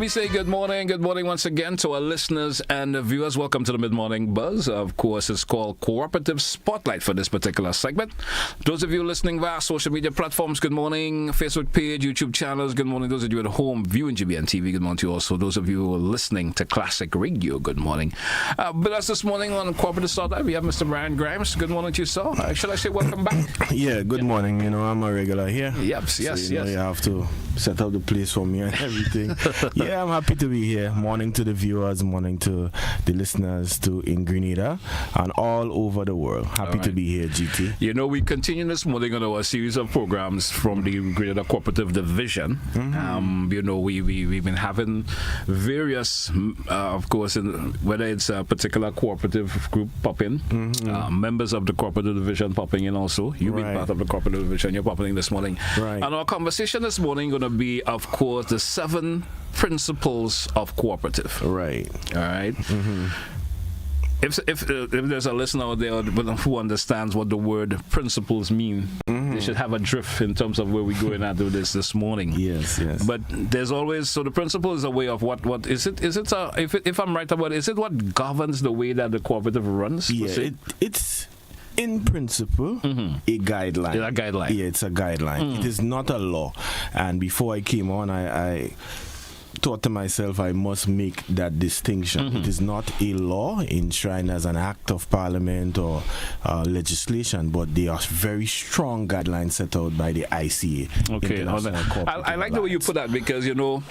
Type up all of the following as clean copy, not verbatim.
me say good morning once again to our listeners and viewers. Welcome to the Mid-Morning Buzz. Of course, it's called Cooperative Spotlight for this particular segment. Those of you listening via social media platforms, good morning. Facebook page, YouTube channels, good morning. Those of you at home viewing GBN TV, good morning to you also. Those of you who are listening to Classic Radio, good morning. With us this morning on Cooperative Spotlight, we have Mr. Brian Grimes. Good morning to you, sir. Should I say welcome back? Yeah, good morning. You know, I'm a regular here. Yes. You have to set up the place for me and everything. Yeah, I'm happy to be here. Morning to the viewers, morning to the listeners in Grenada and all over the world. Happy to be here, GT. You know, we continue this morning on our series of programs from the Grenada Cooperative Division. You know, we've been having various, of course, whether it's a particular cooperative group popping, members of the Cooperative Division popping in also. You've been part of the Cooperative Division. You're popping in this morning. Right. And our conversation this morning going to be, of course, the 7 principles of cooperative. Right. All right. If there's a listener out there who understands what the word principles mean, they should have a drift in terms of where we're going at with this morning. Yes. But there's always, so the principle is a way of what is it? If I'm right about it, is it what governs the way that the cooperative runs? Yeah, it's in principle a guideline. It's a guideline. Yeah, it's a guideline. It is not a law. And before I came on, I thought to myself, I must make that distinction. It is not a law enshrined as an act of parliament or legislation, but they are very strong guidelines set out by the ICA. Okay, I like the way you put that, because you know,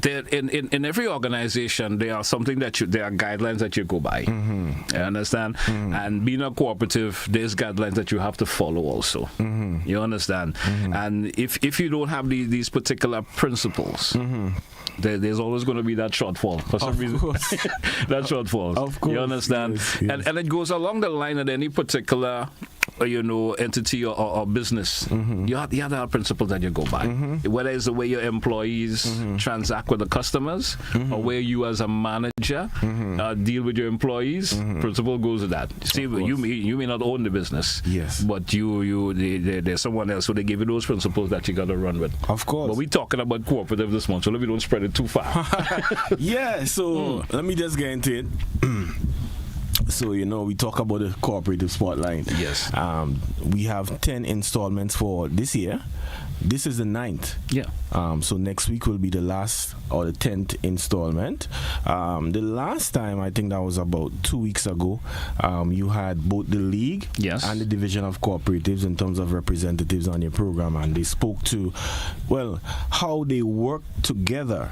in every organization there are there are guidelines that you go by. You understand? And being a cooperative, there's guidelines that you have to follow also. You understand? And if you don't have these particular principles, there's always going to be that shortfall for some reason. That shortfall. Of course. You understand? Yes. And it goes along the line of any particular entity or business. You have to have principles that you go by. Whether it's the way your employees transact with the customers, or where you as a manager deal with your employees, principle goes with that. See, you may not own the business, but there's someone else who they give you those principles that you got to run with. Of course. But we're talking about cooperative this month, so let me don't spread it too far. So let me just get into it. So, we talk about the cooperative spotlight. Yes. We have 10 installments for this year. This is the 9th. Yeah. So next week will be the last or the 10th installment. The last time, I think that was about 2 weeks ago, you had both the league and the division of cooperatives in terms of representatives on your program, and they spoke to, how they work together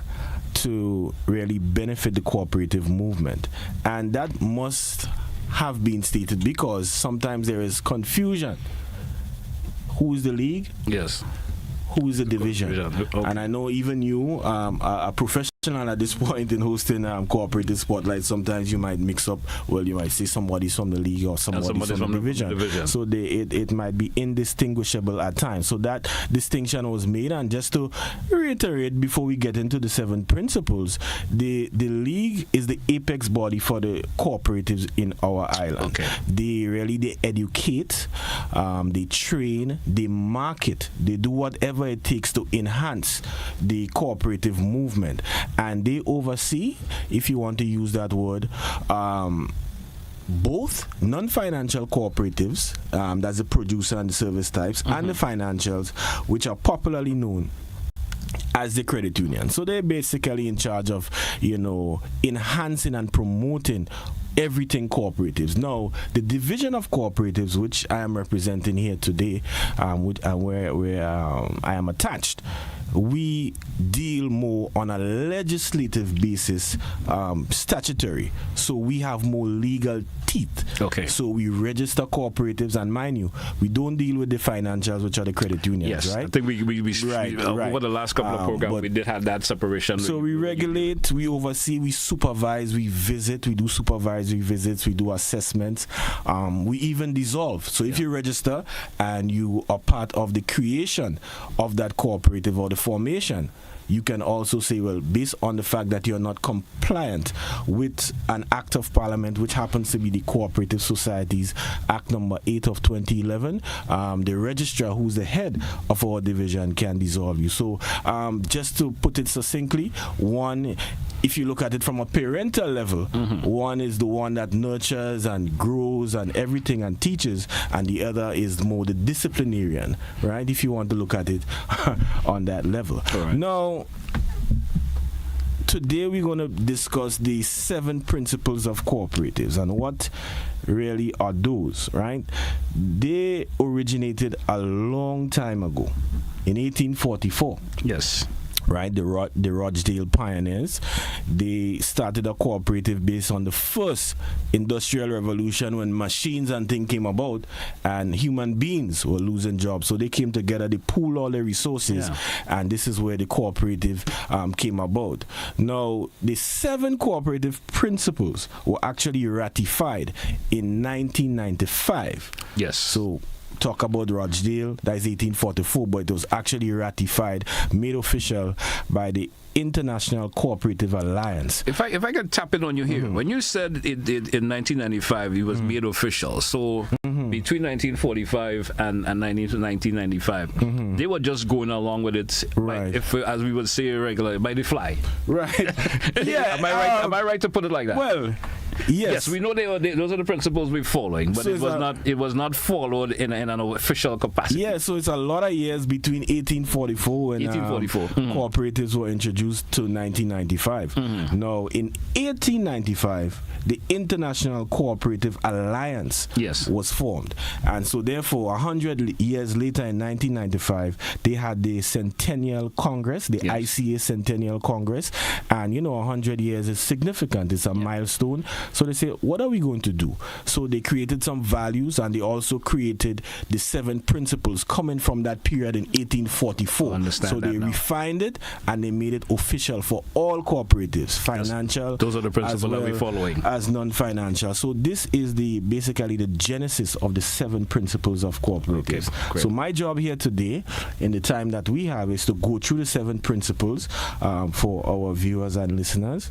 to really benefit the cooperative movement. And that must have been stated, because sometimes there is confusion. Who is the league? Yes. Who is the division? Okay. And I know even you, a professional at this point in hosting cooperative spotlight, sometimes you might mix up, you might say somebody's from the league or somebody's from the division. So it might be indistinguishable at times. So that distinction was made. And just to reiterate before we get into the 7 principles, the league is the apex body for the cooperatives in our island. Okay. They educate, they train, they market, they do whatever it takes to enhance the cooperative movement. And they oversee, if you want to use that word, both non-financial cooperatives, that's the producer and the service types, and the financials, which are popularly known as the credit union. So they're basically in charge of, enhancing and promoting everything cooperatives. Now, the division of cooperatives, which I am representing here today, where I am attached, we deal more on a legislative basis, statutory. So we have more legal teeth. Okay. So we register cooperatives, and mind you, we don't deal with the financials, which are the credit unions, right? I think we over the last couple of programs, we did have that separation. So we regulate, we oversee, we supervise, we visit, we do supervisory visits, we do assessments, we even dissolve. So if you register and you are part of the creation of that cooperative or the formation, you can also say, well, based on the fact that you're not compliant with an act of parliament, which happens to be the Cooperative Societies Act number 8 of 2011, the registrar, who's the head of our division, can dissolve you. So just to put it succinctly, one, if you look at it from a parental level, one is the one that nurtures and grows and everything and teaches, and the other is more the disciplinarian, right? If you want to look at it on that level. Right. Now, today we're going to discuss the 7 principles of cooperatives and what really are those, right? They originated a long time ago in 1844. Yes. Right, the Rochdale pioneers, they started a cooperative based on the first industrial revolution when machines and things came about and human beings were losing jobs. So they came together, they pooled all their resources, and this is where the cooperative came about. Now, the 7 cooperative principles were actually ratified in 1995. Yes. So talk about Rochdale, that is 1844, but it was actually ratified, made official by the International Cooperative Alliance. If I could tap in on you here, when you said it in 1995 it was made official, so between 1945 and 1995, they were just going along with it, right? As we would say regularly, by the fly, right? Yeah. Am I right to put it like that? Well, yes, we know those are the principles we're following, but so it was not followed in an official capacity. Yeah, so it's a lot of years between 1844 when cooperatives were introduced to 1995. Now, in 1895, the International Cooperative Alliance was formed, and so therefore 100 years later in 1995 they had the Centennial Congress, the ICA Centennial Congress, and 100 years is significant, it's a milestone. So they say, what are we going to do? So they created some values, and they also created the 7 principles coming from that period in 1844. So they refined it and they made it official for all cooperatives, financial. Those are the principles that we're following. As non-financial. So this is basically the genesis of the 7 principles of cooperatives. Okay, so my job here today, in the time that we have, is to go through the 7 principles for our viewers and listeners.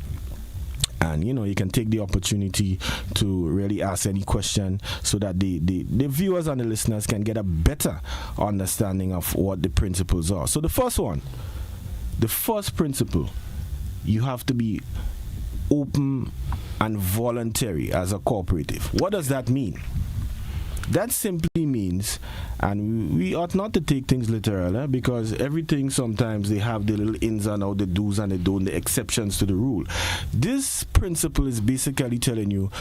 And you can take the opportunity to really ask any question so that the viewers and the listeners can get a better understanding of what the principles are. So the first principle, you have to be open and voluntary as a cooperative. What does that mean? That simply means, and we ought not to take things literal, because everything sometimes they have the little ins and outs, the do's and the don'ts, the exceptions to the rule. This principle is basically telling you,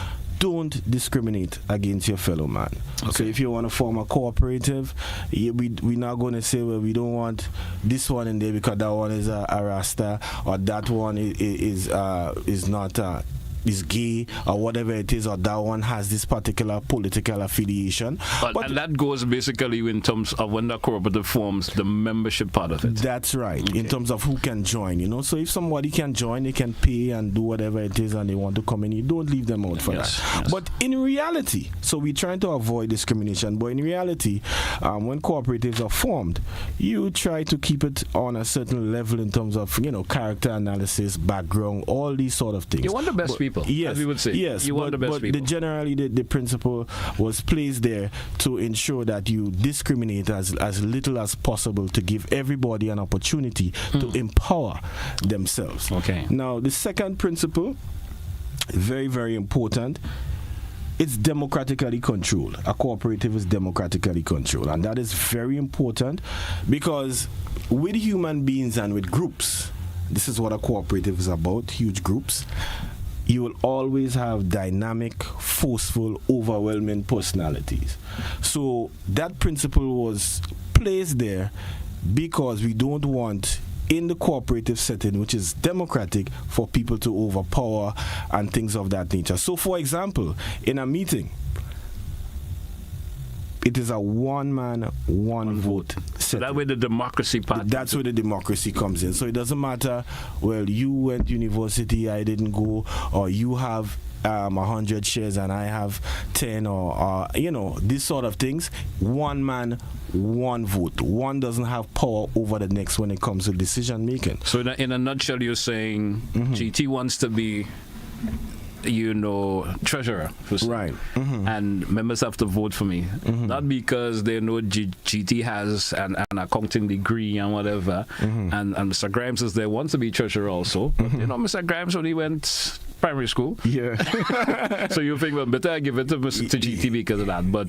don't discriminate against your fellow man. Okay. So if you want to form a cooperative, we're not going to say, well, we don't want this one in there because that one is a Rasta, or that one is not is gay, or whatever it is, or that one has this particular political affiliation. But and that goes basically in terms of when the cooperative forms, the membership part of it. That's right, in terms of who can join, So if somebody can join, they can pay and do whatever it is, and they want to come in, you don't leave them out for that. Yes. But in reality, so we're trying to avoid discrimination, but in reality, when cooperatives are formed, you try to keep it on a certain level in terms of, character analysis, background, all these sort of things. You want the best people. Yes, as we would say. Yes, you want the best people. Generally, the principle was placed there to ensure that you discriminate as little as possible, to give everybody an opportunity to empower themselves. Okay. Now, the second principle, very, very important, it's democratically controlled. A cooperative is democratically controlled, and that is very important because with human beings and with groups, this is what a cooperative is about, huge groups. You will always have dynamic, forceful, overwhelming personalities. So that principle was placed there because we don't want, in the cooperative setting, which is democratic, for people to overpower and things of that nature. So, for example, in a meeting, it is a one man, one vote. So that way the democracy part. That's where the democracy comes in. So it doesn't matter, well, you went to university, I didn't go, or you have 100 shares and I have 10 or this sort of things, one man, one vote. One doesn't have power over the next when it comes to decision making. So in a nutshell, you're saying GT wants to be treasurer, right? And members have to vote for me, not because they know GT has an accounting degree and whatever, and Mr. Grimes is there wants to be treasurer also, but Mr. Grimes only went primary school. Yeah. So you think, well, better I give it to GT because of that, but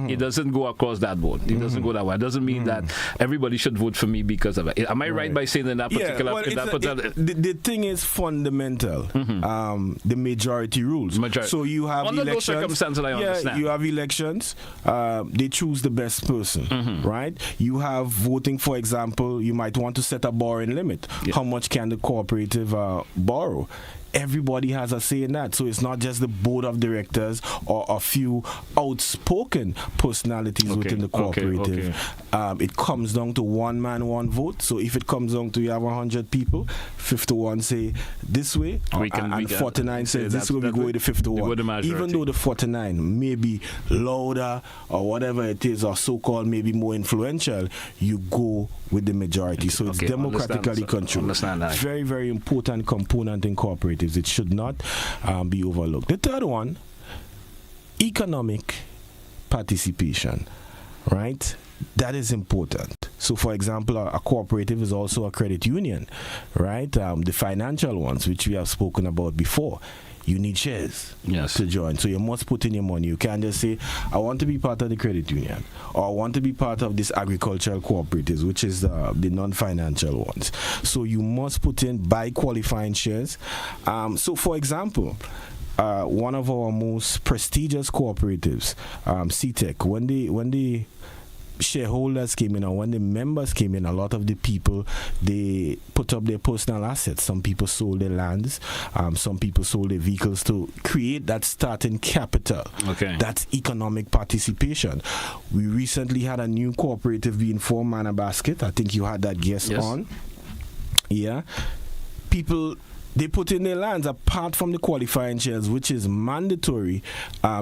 it doesn't go across that board. It doesn't go that way. It doesn't mean that everybody should vote for me because of it. Am I right by saying in that particular? The thing is fundamental. The majority rules. So you have under elections. Those circumstances, I understand. You have elections. They choose the best person, right? You have voting. For example, you might want to set a borrowing limit. Yeah. How much can the cooperative borrow? Everybody has a say in that. So it's not just the board of directors or a few outspoken personalities within the cooperative. It comes down to one man, one vote. So if it comes down to you have 100 people, 51 say this way, and 49 say this way, we go with the 51. Even though the 49 may be louder or whatever it is, or so-called maybe more influential, you go with the majority. So it's democratically controlled. Very, very important component in cooperatives. It should not be overlooked. The third one, economic participation, right? That is important. So, for example, a cooperative is also a credit union, right? The financial ones, which we have spoken about before. You need shares to join. So you must put in your money. You can't just say, I want to be part of the credit union, or I want to be part of this agricultural cooperatives, which is the non-financial ones. So you must put in, buy qualifying shares. So for example, one of our most prestigious cooperatives, CTEC, when the shareholders came in, or when the members came in, a lot of the people, they put up their personal assets. Some people sold their lands, some people sold their vehicles to create that starting capital. That's economic participation. We recently had a new cooperative being formed, Manor Basket. I think you had that guest on. Yeah. People, they put in their lands apart from the qualifying shares, which is mandatory.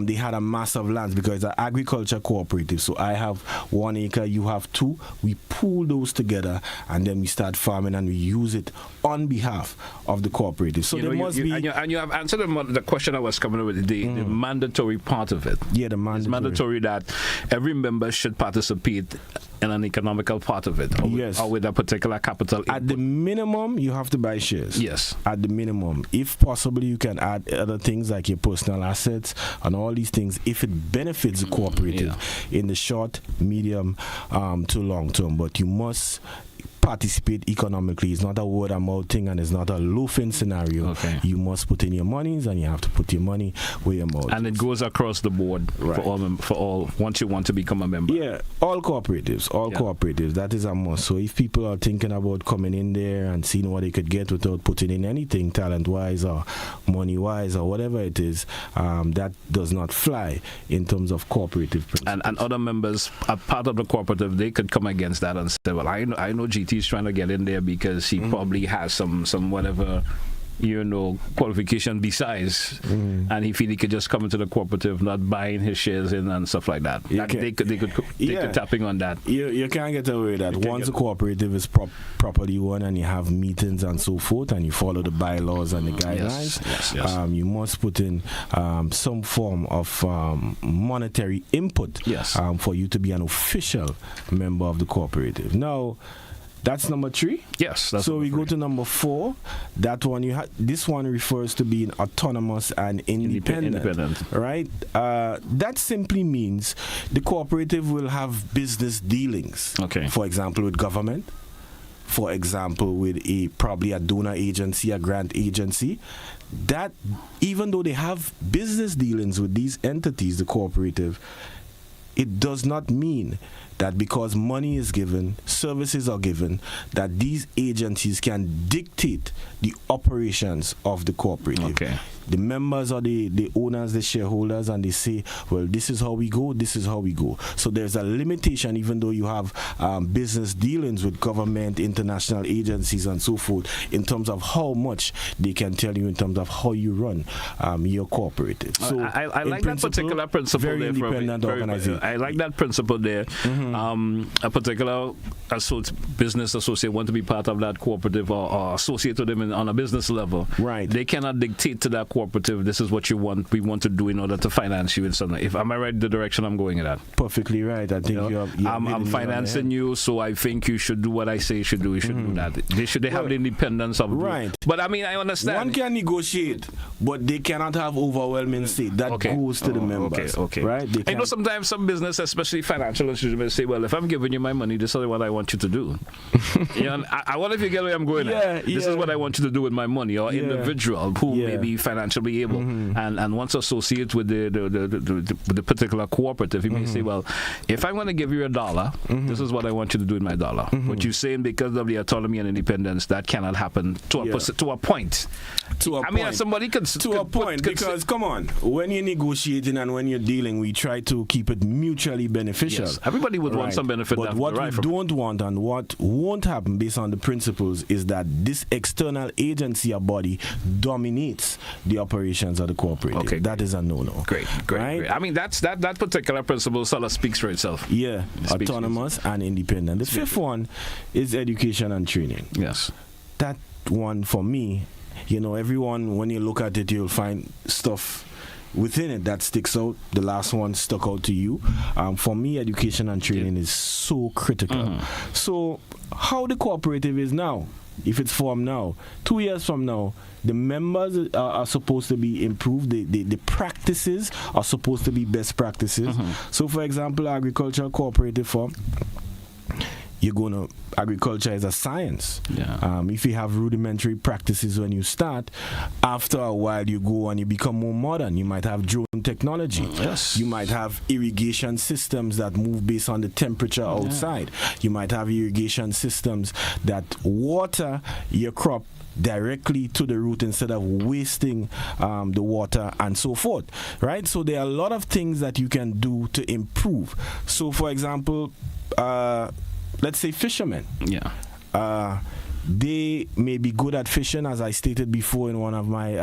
They had a mass of lands because it's an agriculture cooperative. So I have 1 acre, you have 2. We pool those together and then we start farming and we use it on behalf of the cooperative. So there must be. And you have answered the question I was coming with, the mandatory part of it. Yeah, the mandatory. It's mandatory that every member should participate in an economical part of it, or with a particular capital. At the minimum, you have to buy shares. Yes. At the minimum. If possible, you can add other things like your personal assets and all these things if it benefits the cooperative in the short, medium to long term. But you must participate economically. It's not a word of mouth thing, and it's not a loafing scenario. You must put in your monies, and you have to put your money where your mouth and is. It goes across the board for all once you want to become a member. All cooperatives, cooperatives. That is a must. So if people are thinking about coming in there and seeing what they could get without putting in anything talent-wise or money-wise or whatever it is, that does not fly in terms of cooperative principles. And other members are part of the cooperative. They could come against that and say, well, I know GT is trying to get in there because he probably has some whatever qualification besides, and he feel he could just come into the cooperative, not buying his shares in and stuff like that. They could tapping on that. You can't get away with that. Once a cooperative is properly run and you have meetings and so forth, and you follow the bylaws and the guidelines, you must put in some form of monetary input for you to be an official member of the cooperative. Now, that's number 3. Yes. That's so we go to number 4. That one this one refers to being autonomous and independent. Right? That simply means the cooperative will have business dealings. For example, with government. For example, with probably a donor agency, a grant agency. That even though they have business dealings with these entities, the cooperative, it does not mean that because money is given, services are given, that these agencies can dictate the operations of the cooperative. Okay. The members are the owners, the shareholders, and they say, well, this is how we go, this is how we go. So there's a limitation, even though you have business dealings with government, international agencies, and so forth, in terms of how much they can tell you in terms of how you run your cooperative. So I like that particular principle very there. Independent organization. I like that principle there. A particular business associate want to be part of that cooperative or associate with them on a business level. Right. They cannot dictate to that cooperative, this is what you want, we want to do in order to finance you in something. If am I right the direction I'm going in that? Perfectly right. I think I'm financing you, so I think you should do what I say you should do. You should do that. They have the independence of right. But I mean, I understand. One can negotiate, but they cannot have overwhelming say. That goes to the members. Okay. Right? I know sometimes some business, especially financial institutions, may say, well, if I'm giving you my money, this is what I want you to do. I wonder if you get where I'm going at. This is what I want you to do with my money, or individual who may be financially able and wants to associate with the particular cooperative. You may say, well, if I'm going to give you $1, this is what I want you to do with my dollar. But you're saying because of the autonomy and independence, that cannot happen to a point. I mean, somebody could... To a point, because, come on, when you're negotiating and when you're dealing, we try to keep it mutually beneficial. Yes, everybody would want some benefit. But what we don't want and what won't happen based on the principles is that this external agency or body dominates the operations of the cooperative. Okay. That is a no-no. Great. I mean, that particular principle sort of speaks for itself. Yeah, autonomous and independent. The fifth one is education and training. Yes. That one, for me, everyone, when you look at it, you'll find stuff within it that sticks out. The last one stuck out to you. For me, education and training is so critical. So how the cooperative is now, if it's formed now, 2 years from now, the members are supposed to be improved. The practices are supposed to be best practices. So, for example, agricultural cooperative form, agriculture is a science. If you have rudimentary practices when you start, after a while you go and you become more modern. You might have drone technology. You might have irrigation systems that move based on the temperature outside. You might have irrigation systems that water your crop directly to the root instead of wasting the water and so forth, right? So there are a lot of things that you can do to improve. So, for example, let's say fishermen. They may be good at fishing, as I stated before in one of my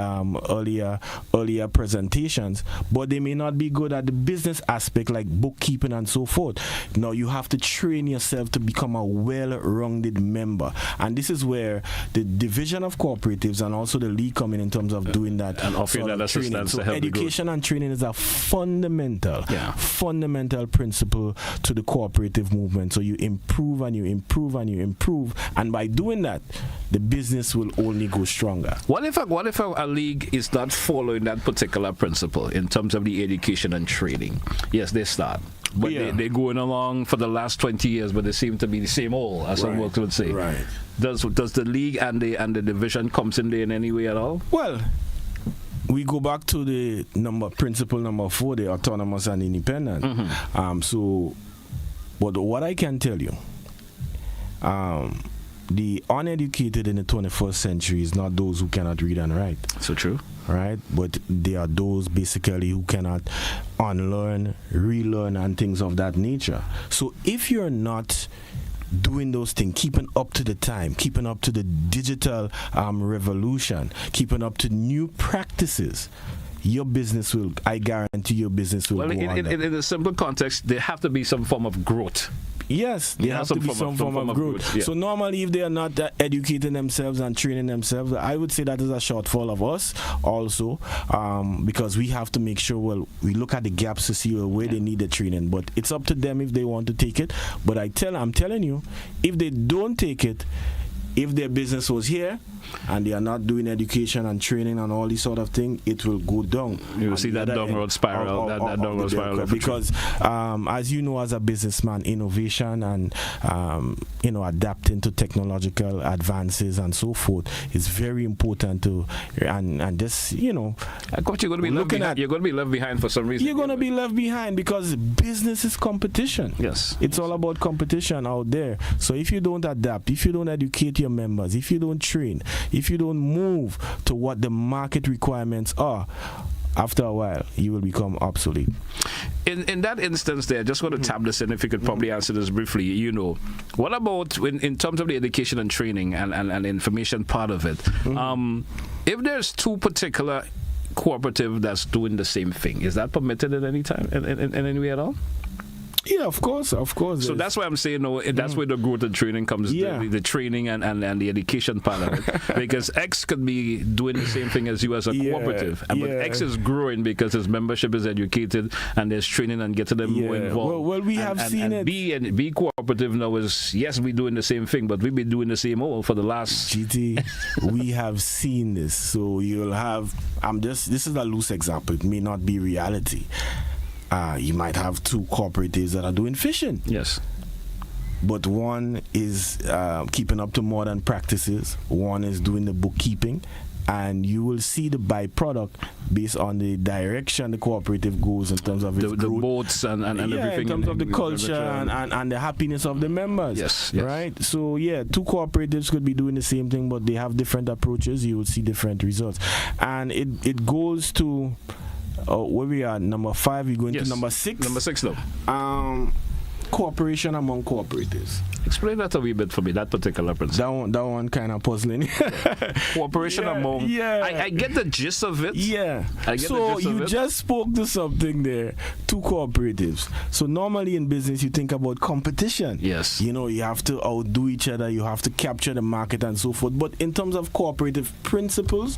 earlier presentations, but they may not be good at the business aspect like bookkeeping and so forth. Now you have to train yourself to become a well-rounded member, and this is where the division of cooperatives and also the league come in terms of doing that and offering that assistance. So education and training is a fundamental principle to the cooperative movement. So you improve and you improve and you improve, and by doing that, the business will only go stronger. What if a league is not following that particular principle in terms of the education and training? Yes, they start, but they're going along for the last 20 years, but they seem to be the same old, as some workers would say. Right. Does the league and the division comes in there in any way at all? Well, we go back to the principle number 4, the autonomous and independent. But what I can tell you, the uneducated in the 21st century is not those who cannot read and write. So true. Right? But they are those basically who cannot unlearn, relearn, and things of that nature. So if you're not doing those things, keeping up to the time, keeping up to the digital revolution, keeping up to new practices, your business will, I guarantee your business will go under. In a simple context, there have to be some form of growth. Yes, there has to be some form of growth. So normally if they are not educating themselves and training themselves, I would say that is a shortfall of us also, because we have to make sure, we look at the gaps to see where they need the training. But it's up to them if they want to take it. But I'm telling you, if they don't take it, if their business was here and they are not doing education and training and all this sort of thing, it will go down. You will see that downward spiral. That downward spiral. Because, as you know, as a businessman, innovation and adapting to technological advances and so forth is very important to. And this, of course, you're going to be left behind. You're going to be left behind for some reason. You're going to be left behind because business is competition. Yes, it's all about competition out there. So if you don't adapt, if you don't educate your members, if you don't train, if you don't move to what the market requirements are, after a while, you will become obsolete. In that instance there, just going to tap this in, if you could probably answer this briefly, what about in terms of the education and training and information part of it? If there's two particular cooperative that's doing the same thing, is that permitted at any time, in any way at all? Yeah, of course. So that's why I'm saying, that's where the growth and training comes, the training and the education part of it. Because X could be doing the same thing as you as a cooperative. But X is growing because his membership is educated and there's training and getting them more involved. Well, we have seen it. B cooperative now is, yes, we're doing the same thing, but we've been doing the same for the last... GT, we have seen this. So you'll have... this is a loose example. It may not be reality. You might have two cooperatives that are doing fishing. Yes. But one is keeping up to modern practices. One is doing the bookkeeping. And you will see the byproduct based on the direction the cooperative goes in terms of its the boats and everything. In terms of the culture and the happiness of the members. Yes. Right? So, two cooperatives could be doing the same thing, but they have different approaches. You will see different results. And it goes to... where we are, number 5, we're going to number 6. Number 6, though. Cooperation among cooperatives. Explain that a wee bit for me, that particular principle. That one kind of puzzling. Cooperation among... I get the gist of it. Yeah. So you just spoke to something there. Two cooperatives. So normally in business, you think about competition. Yes. You have to outdo each other. You have to capture the market and so forth. But in terms of cooperative principles,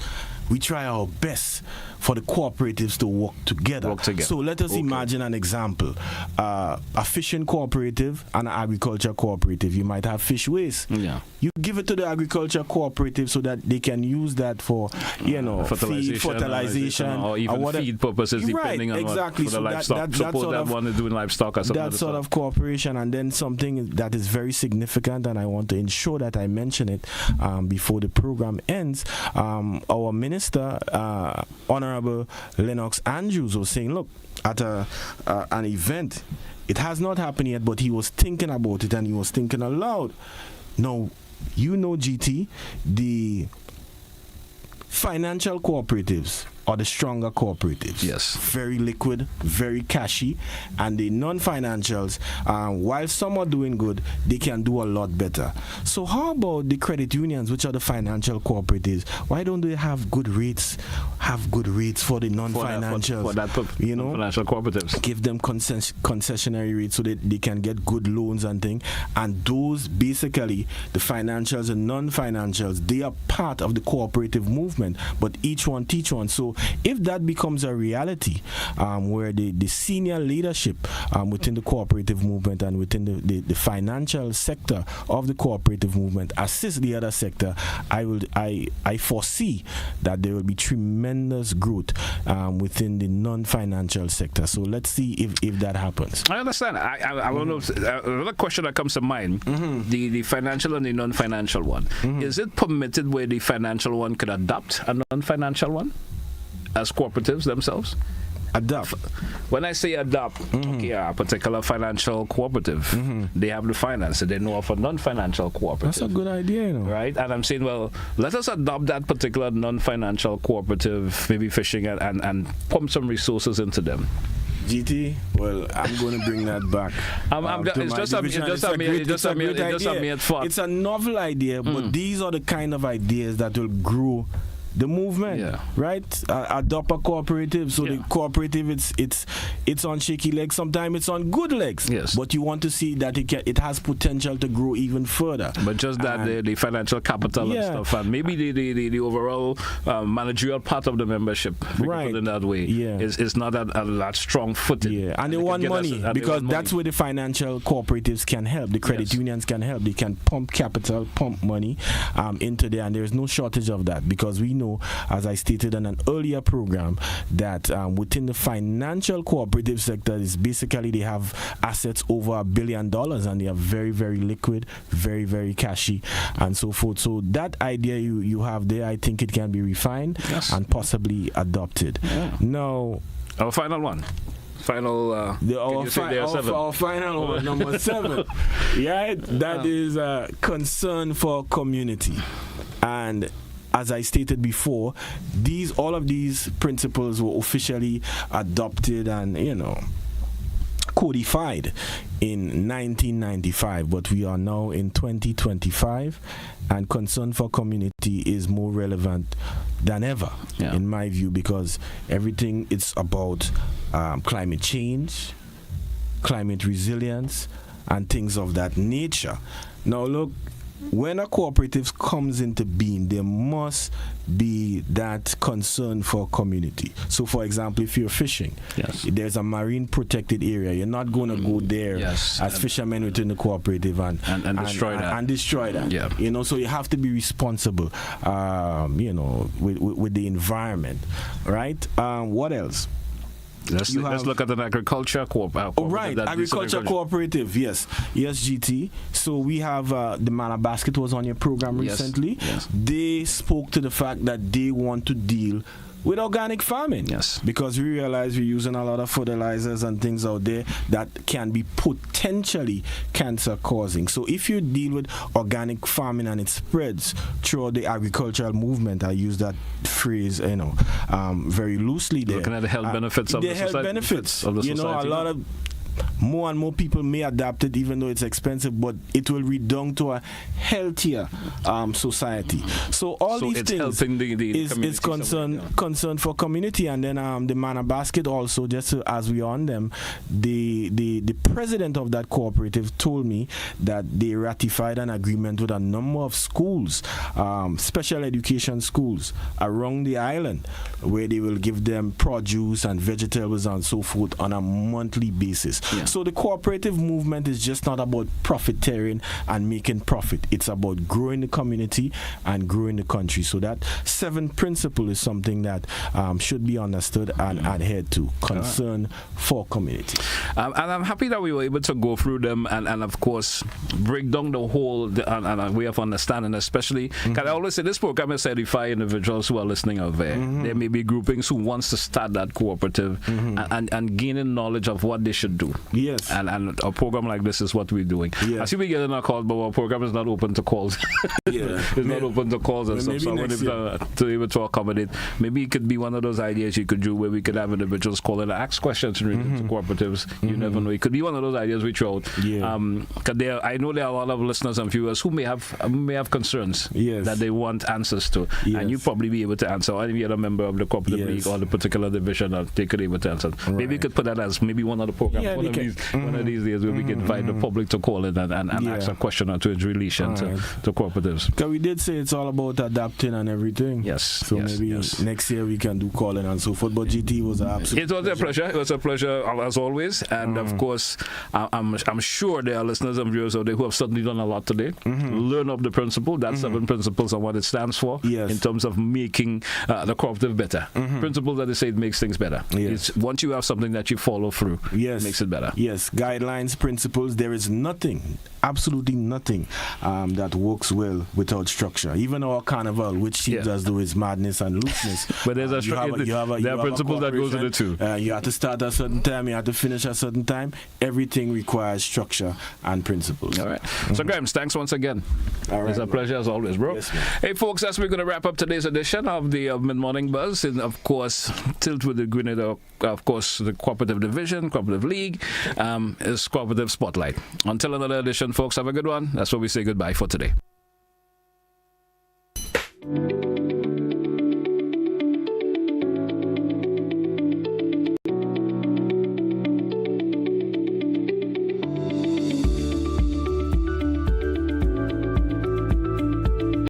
we try our best for the cooperatives to work together. So let us imagine an example. A fishing cooperative and an agriculture cooperative. You might have fish waste. Yeah. You give it to the agriculture cooperative so that they can use that for, fertilization or even feed purposes, depending on what, for the livestock. Suppose that one is doing livestock or something. That sort of cooperation. And then something that is very significant, and I want to ensure that I mention it before the program ends. Our minister, Honorable Lennox Andrews, was saying, look, at an event, it has not happened yet, but he was thinking about it and he was thinking aloud. Now, GT, the financial cooperatives are the stronger cooperatives. Yes. Very liquid, very cashy, and the non-financials, while some are doing good, they can do a lot better. So how about the credit unions, which are the financial cooperatives? Why don't they have good rates? Have good rates for the non-financials. For that financial cooperatives. Give them concessionary rates so that they can get good loans and things. And those, basically, the financials and non-financials, they are part of the cooperative movement, but each one teach one. So if that becomes a reality, where the senior leadership within the cooperative movement and within the financial sector of the cooperative movement assist the other sector, I foresee that there will be tremendous growth within the non-financial sector. So let's see if that happens. I understand. I don't know. Another question that comes to mind: the financial and the non-financial one. Is it permitted where the financial one could adopt a non-financial one? As cooperatives themselves? Adopt. When I say adopt, a particular financial cooperative, they have the finance, they know of a non-financial cooperative. That's a good idea, right? And I'm saying, well, let us adopt that particular non-financial cooperative, maybe fishing, and pump some resources into them. GT, well, I'm going to bring that back. It's a novel idea, but these are the kind of ideas that will grow the movement, right? Adopt a cooperative. So the cooperative, it's on shaky legs. Sometimes it's on good legs. Yes. But you want to see that it has potential to grow even further. But just that the financial capital and stuff, and maybe the overall managerial part of the membership, right, in that way, is not at that strong footing. Yeah, and they want money, because that's where the financial cooperatives can help. The credit unions can help. They can pump capital, pump money into there, and there's no shortage of that, because we know, as I stated in an earlier program, that within the financial cooperative sector is basically they have assets over $1 billion, and they are very, very liquid, very, very cashy, and so forth. So that idea you have there, I think it can be refined and possibly adopted. Now, our final one. Our final one, number 7. That is concern for community. And as I stated before, all of these principles were officially adopted and, codified in 1995, but we are now in 2025, and concern for community is more relevant than ever, in my view, because everything it's about climate change, climate resilience, and things of that nature. Now look, when a cooperative comes into being, there must be that concern for community. So, for example, if you're fishing, there's a marine protected area. You're not going to go there as fishermen within the cooperative and destroy that. And destroy that. Yeah. So you have to be responsible, with the environment, right? What else? Let's look at an agriculture cooperative. Right, agriculture cooperative, yes, GT. So we have the Manna Basket was on your program recently. Yes. They spoke to the fact that they want to deal with organic farming. Yes. Because we realize we're using a lot of fertilizers and things out there that can be potentially cancer causing. So if you deal with organic farming and it spreads throughout the agricultural movement, I use that phrase, very loosely there. Looking at the health benefits of the society. Health benefits of the society. A lot of more and more people may adapt it, even though it's expensive, but it will redound to a healthier society. So these things is concern for community. And then the Manna Basket also, just as we are on them, the president of that cooperative told me that they ratified an agreement with a number of schools, special education schools around the island, where they will give them produce and vegetables and so forth on a monthly basis. Yeah. So the cooperative movement is just not about profiteering and making profit. It's about growing the community and growing the country. So that 7th principle is something that should be understood and adhered to. Concern for community. And I'm happy that we were able to go through them and of course break down the whole and way of understanding, especially because I always say this program is certified individuals who are listening out there. There may be groupings who wants to start that cooperative and gaining knowledge of what they should do. Yes. And a program like this is what we're doing. I see we get in our calls, but our program is not open to calls. It's not open to calls and stuff. So I want to be able to accommodate. Maybe it could be one of those ideas you could do where we could have individuals call and ask questions related to cooperatives. You never know. It could be one of those ideas we throw out. I know there are a lot of listeners and viewers who may have concerns that they want answers to. And you probably be able to answer, or any other member of the cooperative league or the particular division that they could be able to answer. Right. Maybe you could put that as maybe one of the programs. One of these days where we can invite the public to call in and ask a question or to its relation to cooperatives. Because we did say it's all about adapting and everything. Yes. So maybe next year we can do calling and so forth. But GT was an absolute pleasure. It was a pleasure as always. And of course, I'm sure there are listeners and viewers out there who have certainly done a lot today. Learn of the principle. That's 7 principles and what it stands for in terms of making the cooperative better. Principles that they say it makes things better. It's once you have something that you follow through, it makes it better. Yes, guidelines, principles. There is nothing, absolutely nothing, that works well without structure. Even our carnival, which seems as though it's madness and looseness. But there's a structure. There are principles that goes into the two. You have to start at a certain time. You have to finish at a certain time. Everything requires structure and principles. All right. So, Grimes, thanks once again. All right, it's a pleasure as always, bro. Yes, hey, folks, that's we're going to wrap up today's edition of the Mid-Morning Buzz. And, of course, tilt with the Grenada, of course, the Cooperative Division, Cooperative League, is Cooperative Spotlight. Until another edition, folks, have a good one. That's what we say goodbye for today.